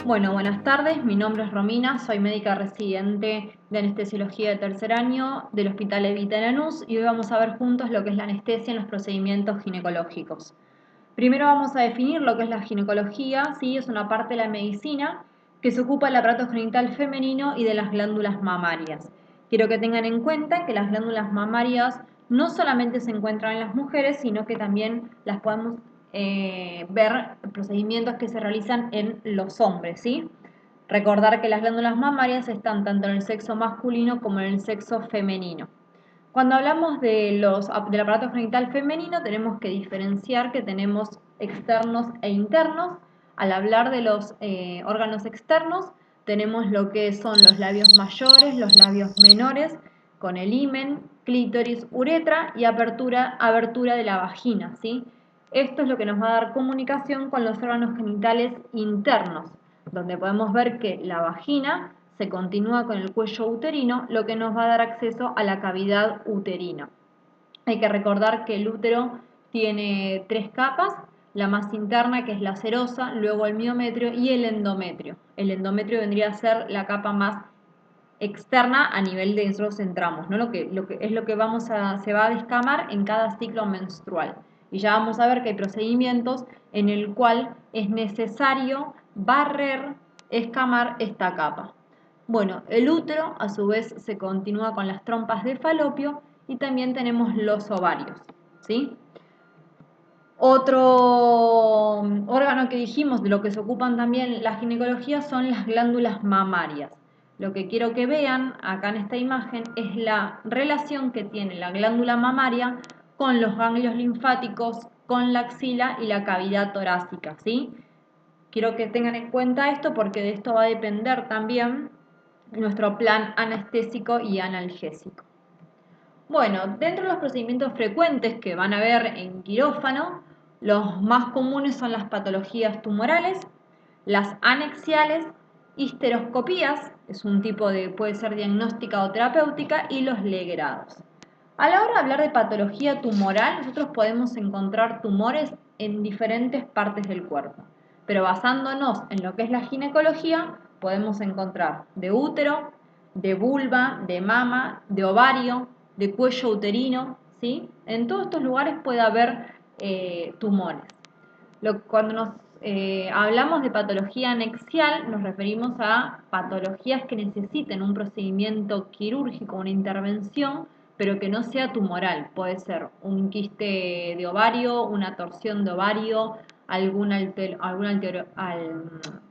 Bueno, buenas tardes. Mi nombre es Romina, soy médica residente de anestesiología de tercer año del Hospital Evita Lanús y hoy vamos a ver juntos lo que es la anestesia en los procedimientos ginecológicos. Primero vamos a definir lo que es la ginecología, ¿sí? Es una parte de la medicina que se ocupa del aparato genital femenino y de las glándulas mamarias. Quiero que tengan en cuenta que las glándulas mamarias no solamente se encuentran en las mujeres, sino que también las podemos ver procedimientos que se realizan en los hombres, ¿sí? Recordar que las glándulas mamarias están tanto en el sexo masculino como en el sexo femenino. Cuando hablamos del aparato genital femenino, tenemos que diferenciar que tenemos externos e internos. Al hablar de los órganos externos, tenemos lo que son los labios mayores, los labios menores, con el himen, clítoris, uretra y abertura de la vagina, ¿sí? Esto es lo que nos va a dar comunicación con los órganos genitales internos, donde podemos ver que la vagina se continúa con el cuello uterino, lo que nos va a dar acceso a la cavidad uterina. Hay que recordar que el útero tiene 3 capas, la más interna que es la serosa, luego el miometrio y el endometrio. El endometrio vendría a ser la capa más externa a nivel de nosotros entramos, ¿no? Lo que se va a descamar en cada ciclo menstrual. Y ya vamos a ver que hay procedimientos en el cual es necesario barrer, escamar esta capa. Bueno, el útero a su vez se continúa con las trompas de falopio y también tenemos los ovarios, ¿sí? Otro órgano que dijimos de lo que se ocupan también la ginecología son las glándulas mamarias. Lo que quiero que vean acá en esta imagen es la relación que tiene la glándula mamaria con los ganglios linfáticos, con la axila y la cavidad torácica, ¿sí? Quiero que tengan en cuenta esto porque de esto va a depender también nuestro plan anestésico y analgésico. Bueno, dentro de los procedimientos frecuentes que van a ver en quirófano, los más comunes son las patologías tumorales, las anexiales, histeroscopías, es un tipo de, puede ser diagnóstica o terapéutica, y los legrados. A la hora de hablar de patología tumoral, nosotros podemos encontrar tumores en diferentes partes del cuerpo, pero basándonos en lo que es la ginecología, podemos encontrar de útero, de vulva, de mama, de ovario, de cuello uterino, ¿sí? En todos estos lugares puede haber tumores. Cuando nos hablamos de patología anexial, nos referimos a patologías que necesiten un procedimiento quirúrgico, una intervención, pero que no sea tumoral. Puede ser un quiste de ovario, una torsión de ovario, alguna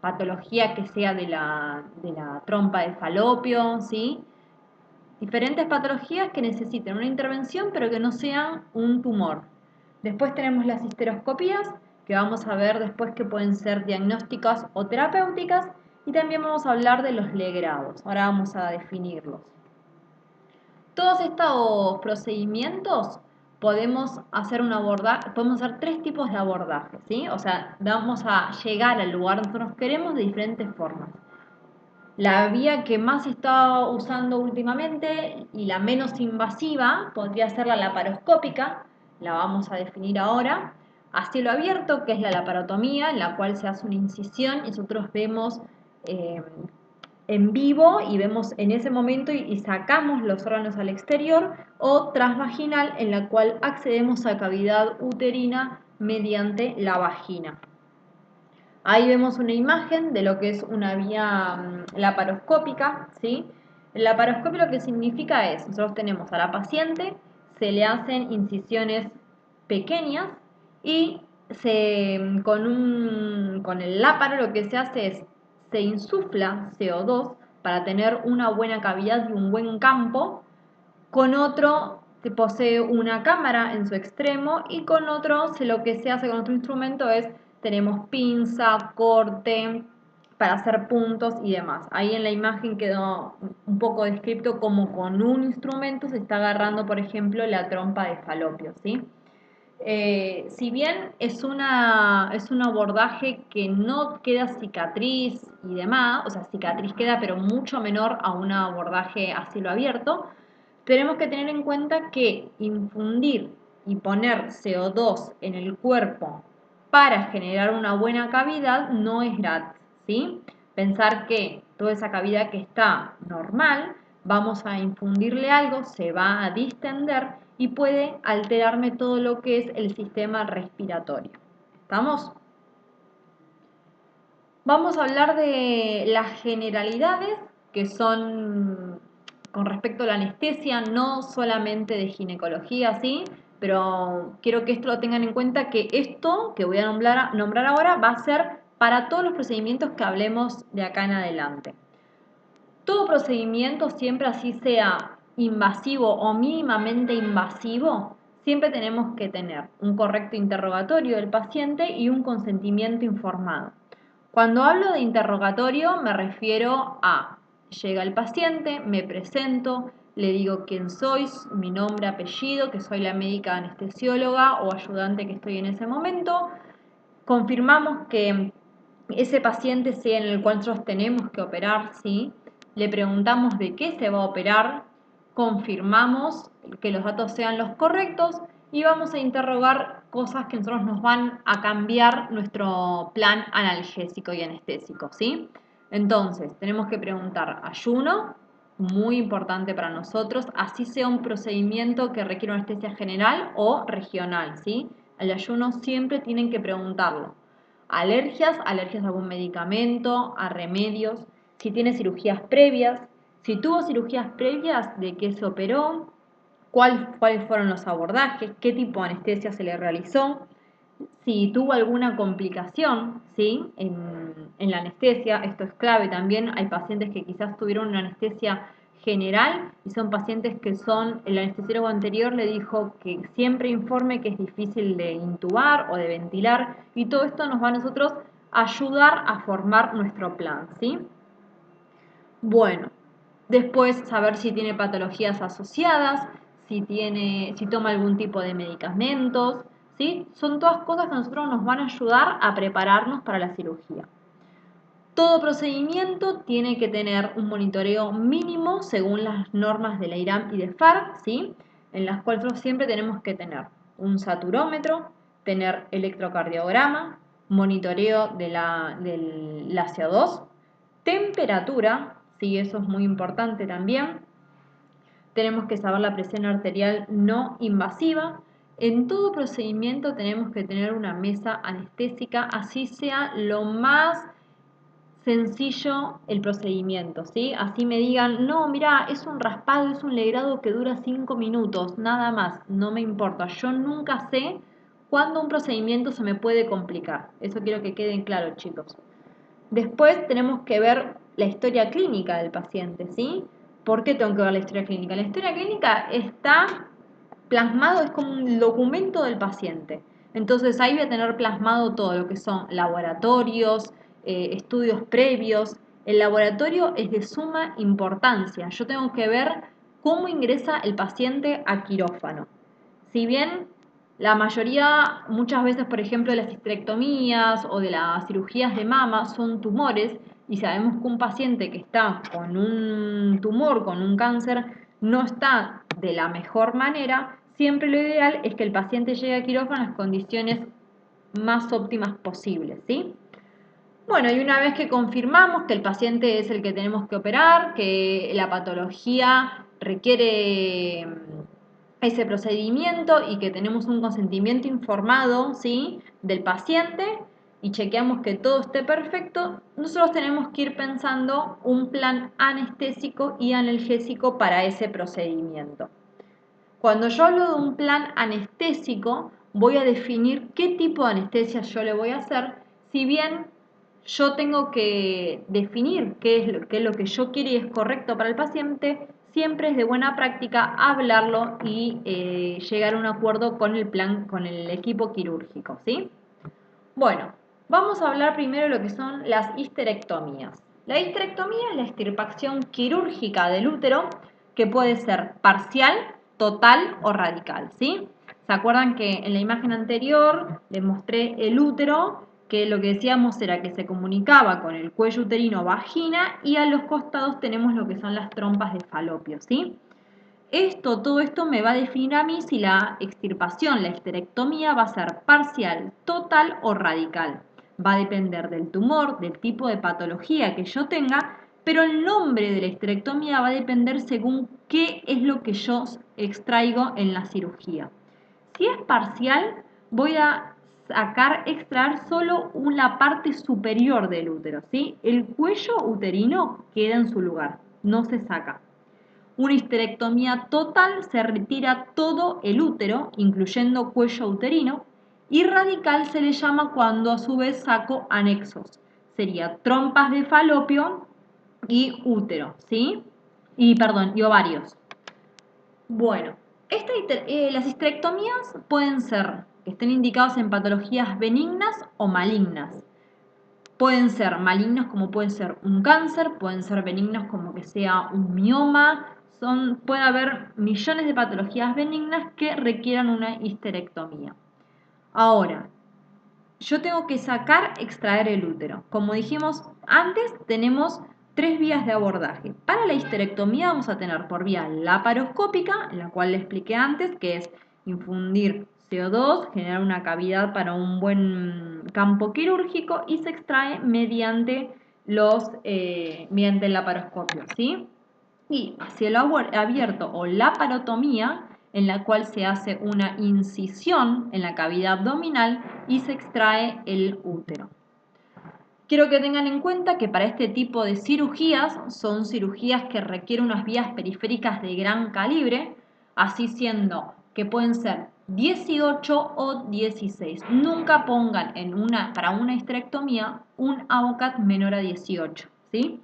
patología que sea de la trompa de falopio, ¿sí? Diferentes patologías que necesiten una intervención, pero que no sean un tumor. Después tenemos las histeroscopías, que vamos a ver después que pueden ser diagnósticas o terapéuticas, y también vamos a hablar de los legrados. Ahora vamos a definirlos. Todos estos procedimientos podemos hacer podemos hacer 3 tipos de abordaje, ¿sí? O sea, vamos a llegar al lugar donde nosotros queremos de diferentes formas. La vía que más se está usando últimamente y la menos invasiva podría ser la laparoscópica, la vamos a definir ahora, a cielo abierto, que es la laparotomía, en la cual se hace una incisión y nosotros vemos eh, en vivo y vemos en ese momento y sacamos los órganos al exterior, o transvaginal, en la cual accedemos a cavidad uterina mediante la vagina. Ahí vemos una imagen de lo que es una vía laparoscópica, ¿sí? El laparoscopio lo que significa es, nosotros tenemos a la paciente, se le hacen incisiones pequeñas y con el láparo lo que se hace es, se insufla CO2 para tener una buena cavidad y un buen campo, con otro que posee una cámara en su extremo y con otro lo que se hace con otro instrumento es, tenemos pinza, corte para hacer puntos y demás. Ahí en la imagen quedó un poco descrito como con un instrumento se está agarrando, por ejemplo, la trompa de falopio, ¿sí? Si bien es un abordaje que no queda cicatriz y demás, o sea, cicatriz queda pero mucho menor a un abordaje a cielo abierto, tenemos que tener en cuenta que infundir y poner CO2 en el cuerpo para generar una buena cavidad no es gratis, ¿sí? Pensar que toda esa cavidad que está normal, vamos a infundirle algo, se va a distender y puede alterarme todo lo que es el sistema respiratorio. ¿Estamos? Vamos a hablar de las generalidades que son con respecto a la anestesia, no solamente de ginecología, ¿sí? Pero quiero que esto lo tengan en cuenta que esto que voy a nombrar ahora va a ser para todos los procedimientos que hablemos de acá en adelante. Todo procedimiento, siempre así sea invasivo o mínimamente invasivo, siempre tenemos que tener un correcto interrogatorio del paciente y un consentimiento informado. Cuando hablo de interrogatorio me refiero a, llega el paciente, me presento, le digo quién soy, mi nombre, apellido, que soy la médica anestesióloga o ayudante que estoy en ese momento, confirmamos que ese paciente sea en el cual nosotros tenemos que operar, ¿sí? Le preguntamos de qué se va a operar, confirmamos que los datos sean los correctos y vamos a interrogar cosas que nosotros nos van a cambiar nuestro plan analgésico y anestésico, ¿sí? Entonces, tenemos que preguntar ayuno, muy importante para nosotros, así sea un procedimiento que requiere una anestesia general o regional, ¿sí? El ayuno siempre tienen que preguntarlo. Alergias, alergias a algún medicamento, a remedios, si tiene cirugías previas, si tuvo cirugías previas, de qué se operó, cuáles fueron los abordajes, qué tipo de anestesia se le realizó, si tuvo alguna complicación, ¿sí? En la anestesia, esto es clave también, hay pacientes que quizás tuvieron una anestesia general y son pacientes que el anestesiólogo anterior le dijo que siempre informe que es difícil de intubar o de ventilar y todo esto nos va a nosotros ayudar a formar nuestro plan, ¿sí? Bueno, después saber si tiene patologías asociadas, si toma algún tipo de medicamentos, ¿sí? Son todas cosas que a nosotros nos van a ayudar a prepararnos para la cirugía. Todo procedimiento tiene que tener un monitoreo mínimo según las normas de la IRAM y de FAR, ¿sí? En las cuales nosotros siempre tenemos que tener un saturómetro, tener electrocardiograma, monitoreo del CO2, temperatura, sí, eso es muy importante también. Tenemos que saber la presión arterial no invasiva. En todo procedimiento tenemos que tener una mesa anestésica, así sea lo más sencillo el procedimiento, ¿sí? Así me digan, no, mira, es un raspado, es un legrado que dura 5 minutos, nada más, no me importa. Yo nunca sé cuándo un procedimiento se me puede complicar. Eso quiero que quede claro, chicos. Después tenemos que ver la historia clínica del paciente, ¿sí? ¿Por qué tengo que ver la historia clínica? La historia clínica está plasmado, es como un documento del paciente. Entonces ahí voy a tener plasmado todo lo que son laboratorios, estudios previos. El laboratorio es de suma importancia. Yo tengo que ver cómo ingresa el paciente a quirófano. Si bien la mayoría, muchas veces, por ejemplo, de las histerectomías o de las cirugías de mama son tumores y sabemos que un paciente que está con un tumor, con un cáncer, no está de la mejor manera, siempre lo ideal es que el paciente llegue a quirófano en las condiciones más óptimas posibles, ¿sí? Bueno, y una vez que confirmamos que el paciente es el que tenemos que operar, que la patología requiere ese procedimiento y que tenemos un consentimiento informado, ¿sí?, del paciente y chequeamos que todo esté perfecto, nosotros tenemos que ir pensando un plan anestésico y analgésico para ese procedimiento. Cuando yo hablo de un plan anestésico, voy a definir qué tipo de anestesia yo le voy a hacer, si bien yo tengo que definir qué es lo que yo quiero y es correcto para el paciente, siempre es de buena práctica hablarlo y llegar a un acuerdo con el plan, con el equipo quirúrgico, ¿sí? Bueno, vamos a hablar primero de lo que son las histerectomías. La histerectomía es la extirpación quirúrgica del útero que puede ser parcial, total o radical, ¿sí? ¿Se acuerdan que en la imagen anterior les mostré el útero, que lo que decíamos era que se comunicaba con el cuello uterino vagina y a los costados tenemos lo que son las trompas de falopio, ¿sí? Todo esto me va a definir a mí si la extirpación, la histerectomía va a ser parcial, total o radical. Va a depender del tumor, del tipo de patología que yo tenga, pero el nombre de la histerectomía va a depender según qué es lo que yo extraigo en la cirugía. Si es parcial, voy a extraer solo la parte superior del útero, ¿sí? El cuello uterino queda en su lugar, no se saca. Una histerectomía total se retira todo el útero, incluyendo cuello uterino, y radical se le llama cuando a su vez saco anexos. Sería trompas de falopio y útero, ¿sí? Y ovarios. Bueno, las histerectomías pueden ser que estén indicadas en patologías benignas o malignas. Pueden ser malignas como puede ser un cáncer, pueden ser benignas como que sea un mioma. Puede haber millones de patologías benignas que requieran una histerectomía. Ahora, yo tengo que extraer el útero. Como dijimos antes, tenemos 3 vías de abordaje. Para la histerectomía vamos a tener por vía laparoscópica, en la cual le expliqué antes, que es infundir CO2, generar una cavidad para un buen campo quirúrgico y se extrae mediante el laparoscopio, ¿sí? Y a cielo abierto o laparotomía, en la cual se hace una incisión en la cavidad abdominal y se extrae el útero. Quiero que tengan en cuenta que para este tipo de cirugías son cirugías que requieren unas vías periféricas de gran calibre, así siendo que pueden ser 18 o 16. Nunca pongan para una histerectomía un ABOCAT menor a 18, ¿sí?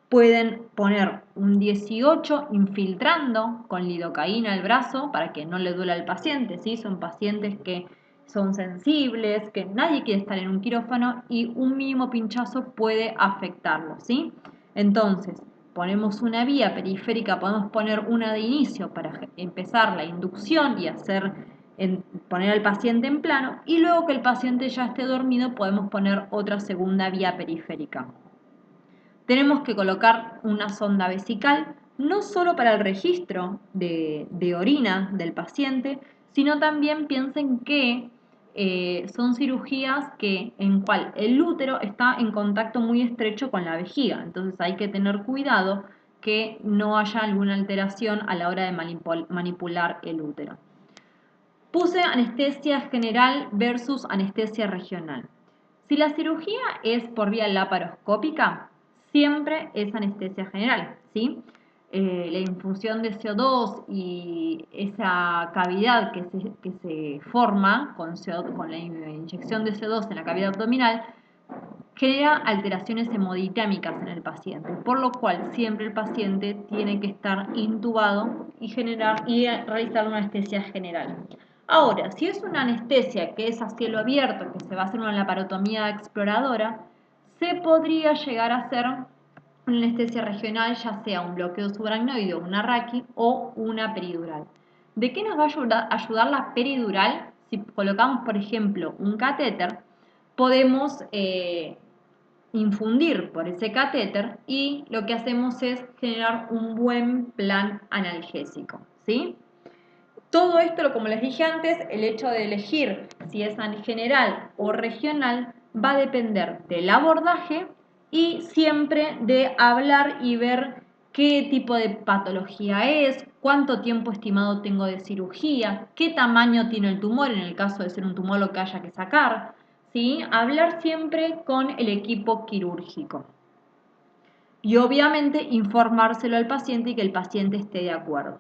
Pueden poner un 18 infiltrando con lidocaína el brazo para que no le duela al paciente, ¿sí? Son pacientes que son sensibles, que nadie quiere estar en un quirófano y un mínimo pinchazo puede afectarlo, ¿sí? Entonces, ponemos una vía periférica, podemos poner una de inicio para empezar la inducción y poner al paciente en plano y luego que el paciente ya esté dormido podemos poner otra segunda vía periférica. Tenemos que colocar una sonda vesical, no solo para el registro de orina del paciente, sino también piensen que son cirugías en cual el útero está en contacto muy estrecho con la vejiga, entonces hay que tener cuidado que no haya alguna alteración a la hora de manipular el útero. Puse anestesia general versus anestesia regional. Si la cirugía es por vía laparoscópica, siempre es anestesia general, ¿sí? La infusión de CO2 y esa cavidad que se forma con la inyección de CO2 en la cavidad abdominal genera alteraciones hemodinámicas en el paciente, por lo cual siempre el paciente tiene que estar intubado y realizar una anestesia general. Ahora, si es una anestesia que es a cielo abierto, que se va a hacer una laparotomía exploradora, se podría llegar a hacer una anestesia regional, ya sea un bloqueo subaracnoideo, una raqui o una peridural. ¿De qué nos va a ayudar la peridural? Si colocamos, por ejemplo, un catéter, podemos infundir por ese catéter y lo que hacemos es generar un buen plan analgésico, ¿sí? Todo esto, como les dije antes, el hecho de elegir si es general o regional va a depender del abordaje y siempre de hablar y ver qué tipo de patología es, cuánto tiempo estimado tengo de cirugía, qué tamaño tiene el tumor en el caso de ser un tumor lo que haya que sacar, ¿sí? Hablar siempre con el equipo quirúrgico. Y obviamente informárselo al paciente y que el paciente esté de acuerdo.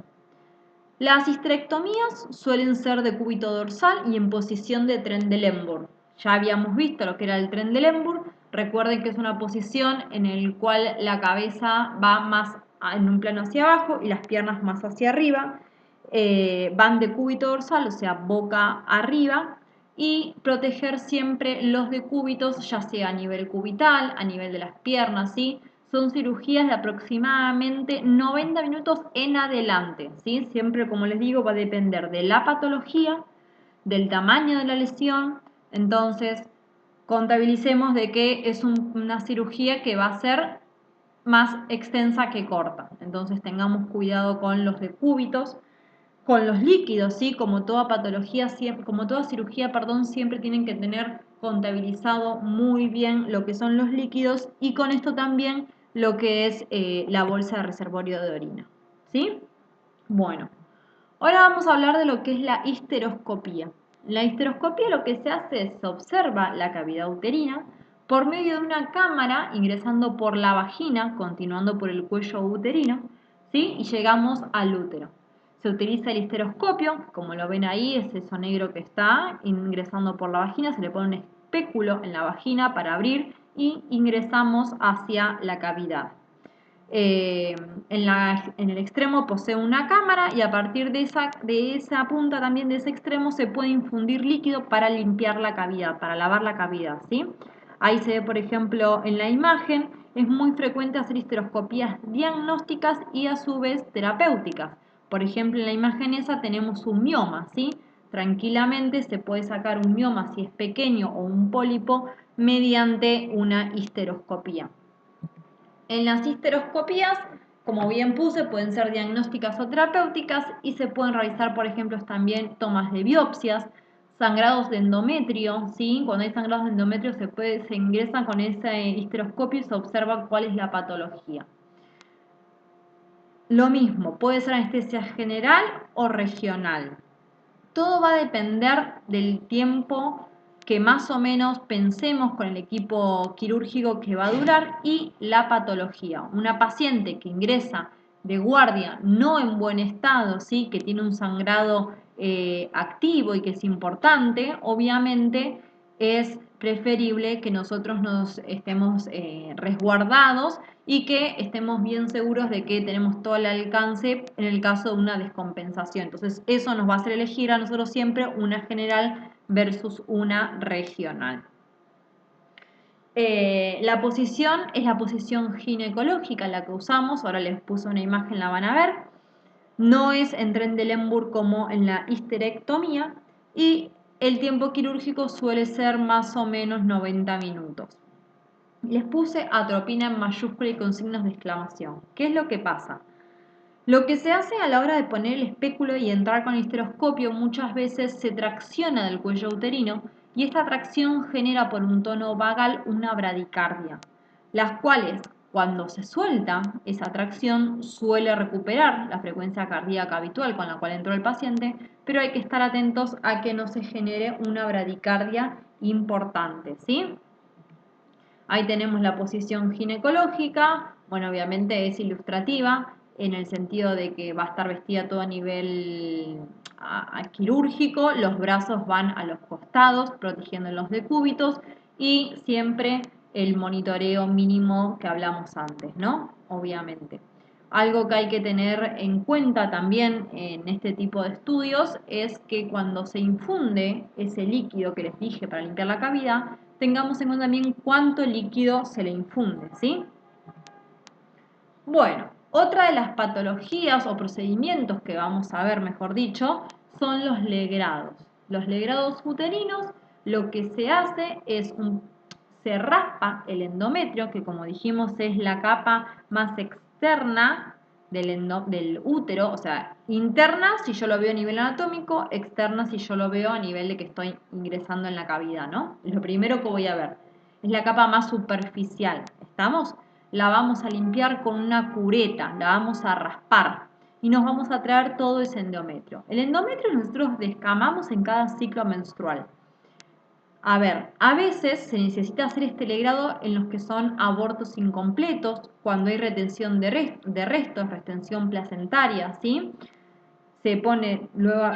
Las histerectomías suelen ser de cúbito dorsal y en posición de Trendelenburg. Ya habíamos visto lo que era el Trendelenburg. Recuerden que es una posición en la cual la cabeza va más en un plano hacia abajo y las piernas más hacia arriba. Van de cúbito dorsal, o sea, boca arriba, y proteger siempre los decúbitos, ya sea a nivel cubital, a nivel de las piernas, ¿sí? Son cirugías de aproximadamente 90 minutos en adelante, ¿sí? Siempre, como les digo, va a depender de la patología, del tamaño de la lesión. Entonces, contabilicemos de que es una cirugía que va a ser más extensa que corta. Entonces, tengamos cuidado con los decúbitos, con los líquidos, ¿sí? Como toda patología, como toda cirugía, perdón, siempre tienen que tener contabilizado muy bien lo que son los líquidos y con esto también lo que es la bolsa de reservorio de orina. ¿Sí? Bueno, ahora vamos a hablar de lo que es la histeroscopía. La histeroscopía lo que se hace es se observa la cavidad uterina por medio de una cámara ingresando por la vagina, continuando por el cuello uterino, ¿sí? Y llegamos al útero. Se utiliza el histeroscopio, como lo ven ahí, es eso negro que está ingresando por la vagina, se le pone un espéculo en la vagina para abrir y ingresamos hacia la cavidad. En el extremo posee una cámara y a partir de esa punta también de ese extremo se puede infundir líquido para limpiar la cavidad, para lavar la cavidad, ¿sí? Ahí se ve, por ejemplo, en la imagen, es muy frecuente hacer histeroscopías diagnósticas y a su vez terapéuticas. Por ejemplo, en la imagen esa tenemos un mioma, ¿sí? Tranquilamente se puede sacar un mioma si es pequeño o un pólipo mediante una histeroscopía. En las histeroscopías, como bien puse, pueden ser diagnósticas o terapéuticas y se pueden realizar, por ejemplo, también tomas de biopsias, sangrados de endometrio, ¿sí? Cuando hay sangrados de endometrio se ingresa con ese histeroscopio y se observa cuál es la patología. Lo mismo, puede ser anestesia general o regional. Todo va a depender del tiempo que más o menos pensemos con el equipo quirúrgico que va a durar y la patología. Una paciente que ingresa de guardia no en buen estado, ¿sí? Que tiene un sangrado activo y que es importante, obviamente es preferible que nosotros nos estemos resguardados y que estemos bien seguros de que tenemos todo el alcance en el caso de una descompensación. Entonces, eso nos va a hacer elegir a nosotros siempre una general versus una regional. La posición es la posición ginecológica la que usamos, ahora les puse una imagen, la van a ver. No es en Trendelenburg como en la histerectomía y el tiempo quirúrgico suele ser más o menos 90 minutos. Les puse atropina en mayúscula y con signos de exclamación. ¿Qué es lo que pasa? Lo que se hace a la hora de poner el espéculo y entrar con el histeroscopio muchas veces se tracciona del cuello uterino y esta tracción genera por un tono vagal una bradicardia, las cuales cuando se suelta esa tracción suele recuperar la frecuencia cardíaca habitual con la cual entró el paciente, pero hay que estar atentos a que no se genere una bradicardia importante, ¿sí? Ahí tenemos la posición ginecológica, bueno, obviamente es ilustrativa en el sentido de que va a estar vestida todo a nivel quirúrgico, los brazos van a los costados protegiendo los decúbitos y siempre el monitoreo mínimo que hablamos antes, ¿no? Obviamente. Algo que hay que tener en cuenta también en este tipo de estudios es que cuando se infunde ese líquido que les dije para limpiar la cavidad, tengamos en cuenta también cuánto líquido se le infunde, ¿sí? Bueno, otra de las patologías o procedimientos que vamos a ver, mejor dicho, son los legrados. Los legrados uterinos, lo que se hace es se raspa el endometrio, que como dijimos es la capa más externa del útero, o sea, interna si yo lo veo a nivel anatómico, externa si yo lo veo a nivel de que estoy ingresando en la cavidad, ¿no? Es lo primero que voy a ver. Es la capa más superficial, ¿estamos? La vamos a limpiar con una cureta, la vamos a raspar y nos vamos a traer todo ese endometrio. El endometrio nosotros descamamos en cada ciclo menstrual. A ver, a veces se necesita hacer este legrado en los que son abortos incompletos, cuando hay retención de restos, retención placentaria, ¿sí? Se pone luego,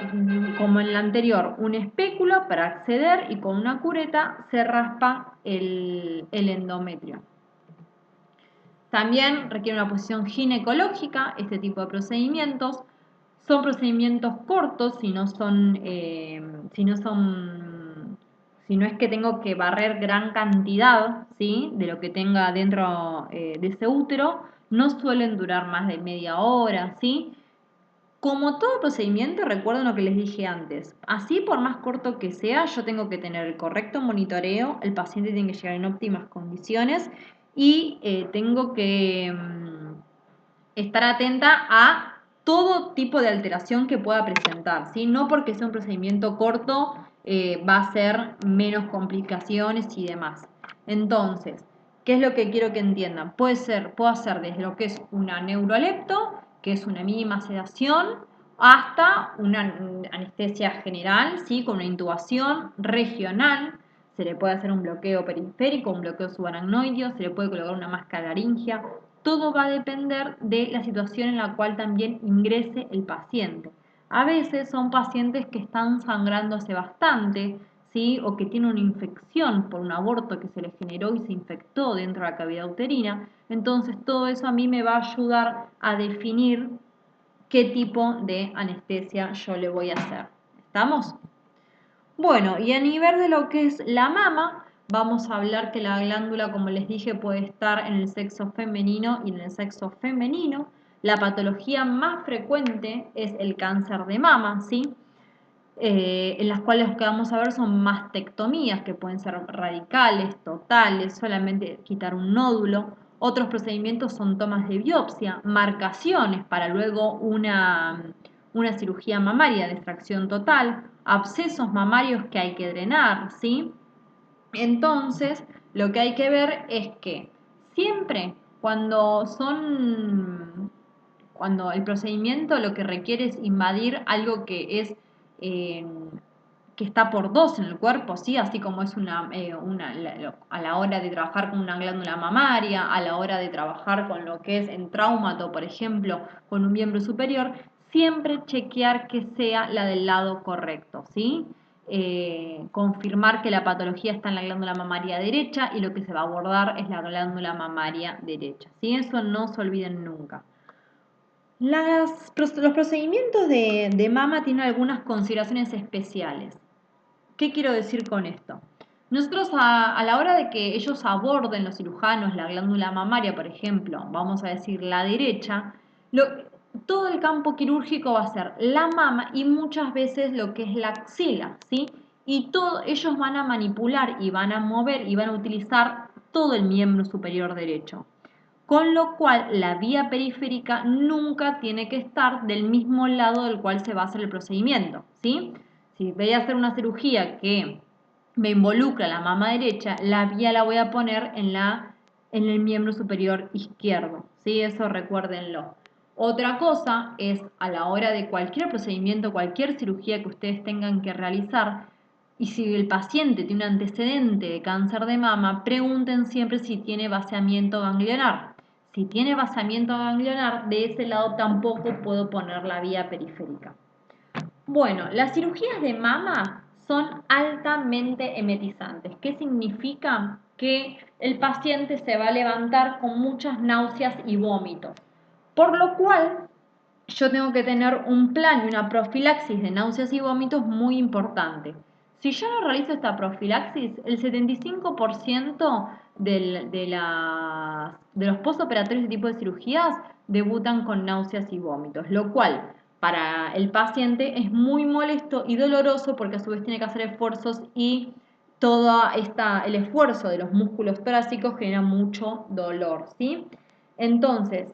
como en la anterior, un espéculo para acceder y con una cureta se raspa el endometrio. También requiere una posición ginecológica este tipo de procedimientos. Son procedimientos cortos si no es que tengo que barrer gran cantidad, ¿sí? De lo que tenga dentro de ese útero. No suelen durar más de media hora, ¿sí? Como todo procedimiento, recuerden lo que les dije antes. Así, por más corto que sea, yo tengo que tener el correcto monitoreo, el paciente tiene que llegar en óptimas condiciones y tengo que estar atenta a todo tipo de alteración que pueda presentar, ¿sí? No porque sea un procedimiento corto va a ser menos complicaciones y demás. Entonces, ¿qué es lo que quiero que entiendan? Puedo hacer desde lo que es una neurolepto, que es una mínima sedación, hasta una anestesia general, ¿sí? Con una intubación regional. Se le puede hacer un bloqueo periférico, un bloqueo subaracnoideo, se le puede colocar una máscara laringia. Todo va a depender de la situación en la cual también ingrese el paciente. A veces son pacientes que están sangrando hace bastante, ¿sí? O que tienen una infección por un aborto que se les generó y se infectó dentro de la cavidad uterina. Entonces todo eso a mí me va a ayudar a definir qué tipo de anestesia yo le voy a hacer. ¿Estamos? Bueno, y a nivel de lo que es la mama, vamos a hablar que la glándula, como les dije, puede estar en el sexo femenino y en el sexo femenino. La patología más frecuente es el cáncer de mama, ¿sí? En las cuales lo que vamos a ver son mastectomías, que pueden ser radicales, totales, solamente quitar un nódulo. Otros procedimientos son tomas de biopsia, marcaciones para luego una cirugía mamaria de extracción total, abscesos mamarios que hay que drenar, ¿sí? Entonces, lo que hay que ver es que siempre cuando el procedimiento lo que requiere es invadir algo eh, que está por dos en el cuerpo, ¿sí? Así como es a la hora de trabajar con una glándula mamaria, a la hora de trabajar con lo que es en traumato, por ejemplo, con un miembro superior, siempre chequear que sea la del lado correcto, ¿sí? Confirmar que la patología está en la glándula mamaria derecha y lo que se va a abordar es la glándula mamaria derecha, ¿sí? Eso no se olviden nunca. Los procedimientos de mama tienen algunas consideraciones especiales. ¿Qué quiero decir con esto? Nosotros a la hora de que ellos aborden los cirujanos la glándula mamaria, por ejemplo, vamos a decir la derecha, todo el campo quirúrgico va a ser la mama y muchas veces lo que es la axila, ¿sí? Y ellos van a manipular y van a mover y van a utilizar todo el miembro superior derecho. Con lo cual la vía periférica nunca tiene que estar del mismo lado del cual se va a hacer el procedimiento, ¿sí? Si voy a hacer una cirugía que me involucra la mama derecha, la vía la voy a poner en el miembro superior izquierdo, ¿sí? Eso recuérdenlo. Otra cosa es a la hora de cualquier procedimiento, cualquier cirugía que ustedes tengan que realizar, y si el paciente tiene un antecedente de cáncer de mama, pregunten siempre si tiene vaciamiento ganglionar. Si tiene vaciamiento ganglionar, de ese lado tampoco puedo poner la vía periférica. Bueno, las cirugías de mama son altamente emetizantes. ¿Qué significa? Que el paciente se va a levantar con muchas náuseas y vómitos. Por lo cual, yo tengo que tener un plan y una profilaxis de náuseas y vómitos muy importante. Si yo no realizo esta profilaxis, el 75% de los postoperatorios de tipo de cirugías debutan con náuseas y vómitos, lo cual para el paciente es muy molesto y doloroso porque a su vez tiene que hacer esfuerzos y el esfuerzo de los músculos torácicos genera mucho dolor, ¿sí? Entonces,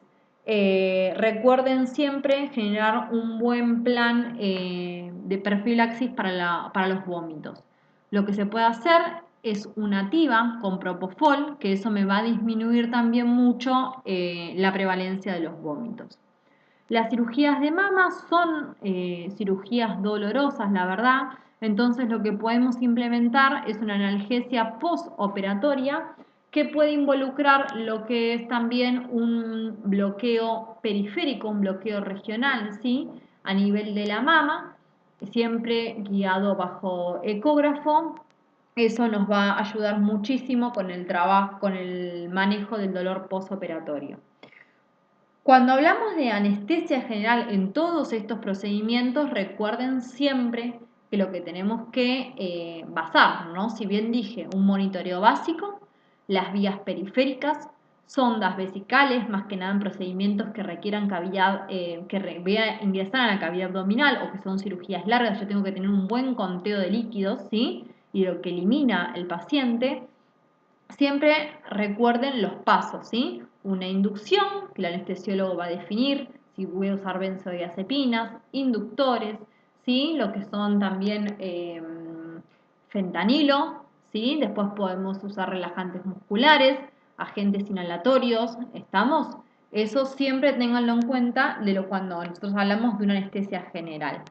recuerden siempre generar un buen plan de profilaxis para los vómitos. Lo que se puede hacer es una TIVA con propofol, que eso me va a disminuir también mucho la prevalencia de los vómitos. Las cirugías de mama son cirugías dolorosas, la verdad. Entonces lo que podemos implementar es una analgesia postoperatoria que puede involucrar lo que es también un bloqueo periférico, un bloqueo regional, ¿sí? A nivel de la mama, siempre guiado bajo ecógrafo. Eso nos va a ayudar muchísimo con el trabajo, con el manejo del dolor postoperatorio. Cuando hablamos de anestesia general en todos estos procedimientos, recuerden siempre que lo que tenemos que basar, ¿no? Si bien dije un monitoreo básico, las vías periféricas, sondas vesicales, más que nada en procedimientos que requieran cavidad, voy a ingresar a la cavidad abdominal o que son cirugías largas, yo tengo que tener un buen conteo de líquidos, ¿sí? Y lo que elimina el paciente. Siempre recuerden los pasos, ¿sí? Una inducción, que el anestesiólogo va a definir si voy a usar benzodiazepinas, inductores, ¿sí? Lo que son también fentanilo, ¿sí? Después podemos usar relajantes musculares, agentes inhalatorios, ¿estamos? Eso siempre ténganlo en cuenta cuando nosotros hablamos de una anestesia general.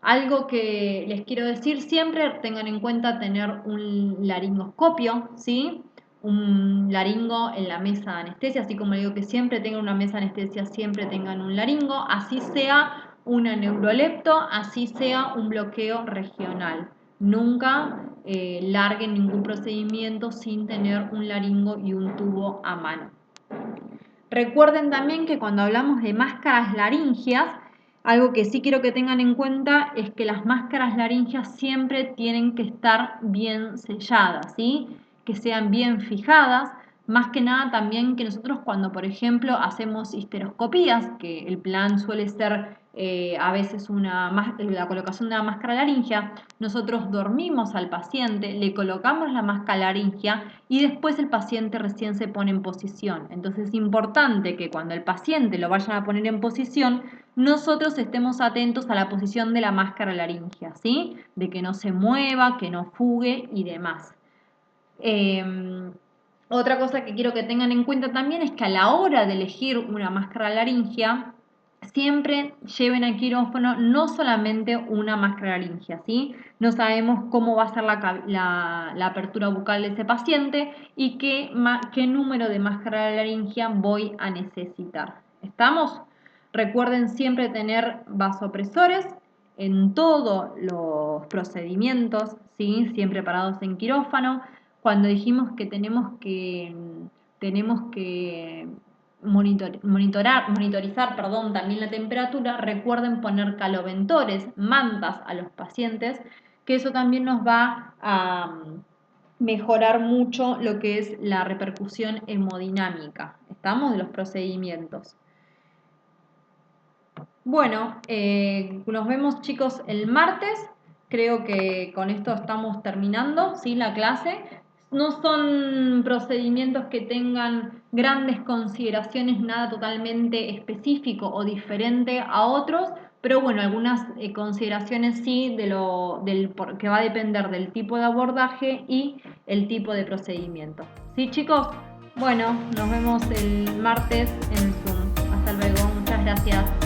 Algo que les quiero decir siempre, tengan en cuenta tener un laringoscopio, ¿sí? Un laringo en la mesa de anestesia, así como digo que siempre tengan una mesa de anestesia, siempre tengan un laringo, así sea una neurolepto, así sea un bloqueo regional. Nunca larguen ningún procedimiento sin tener un laringo y un tubo a mano. Recuerden también que cuando hablamos de máscaras laringias, algo que sí quiero que tengan en cuenta es que las máscaras laringias siempre tienen que estar bien selladas, ¿sí? Que sean bien fijadas. Más que nada también que nosotros cuando, por ejemplo, hacemos histeroscopías, que el plan suele ser a veces la colocación de una máscara laringia, nosotros dormimos al paciente, le colocamos la máscara laringia y después el paciente recién se pone en posición. Entonces es importante que cuando el paciente lo vayan a poner en posición, nosotros estemos atentos a la posición de la máscara laringia, ¿sí? De que no se mueva, que no fugue y demás. Otra cosa que quiero que tengan en cuenta también es que a la hora de elegir una máscara laringia, siempre lleven al quirófano no solamente una máscara laringia, ¿sí? No sabemos cómo va a ser la apertura bucal de ese paciente y qué número de máscara laringia voy a necesitar. ¿Estamos? Recuerden siempre tener vasopresores en todos los procedimientos, ¿sí? Siempre parados en quirófano. Cuando dijimos que tenemos que monitorizar, también la temperatura, recuerden poner caloventores, mantas a los pacientes, que eso también nos va a mejorar mucho lo que es la repercusión hemodinámica. ¿Estamos? De los procedimientos. Bueno, nos vemos chicos el martes. Creo que con esto estamos terminando, ¿sí? La clase. No son procedimientos que tengan grandes consideraciones, nada totalmente específico o diferente a otros, pero bueno, algunas consideraciones sí que va a depender del tipo de abordaje y el tipo de procedimiento. ¿Sí, chicos? Bueno, nos vemos el martes en Zoom. Hasta luego, muchas gracias.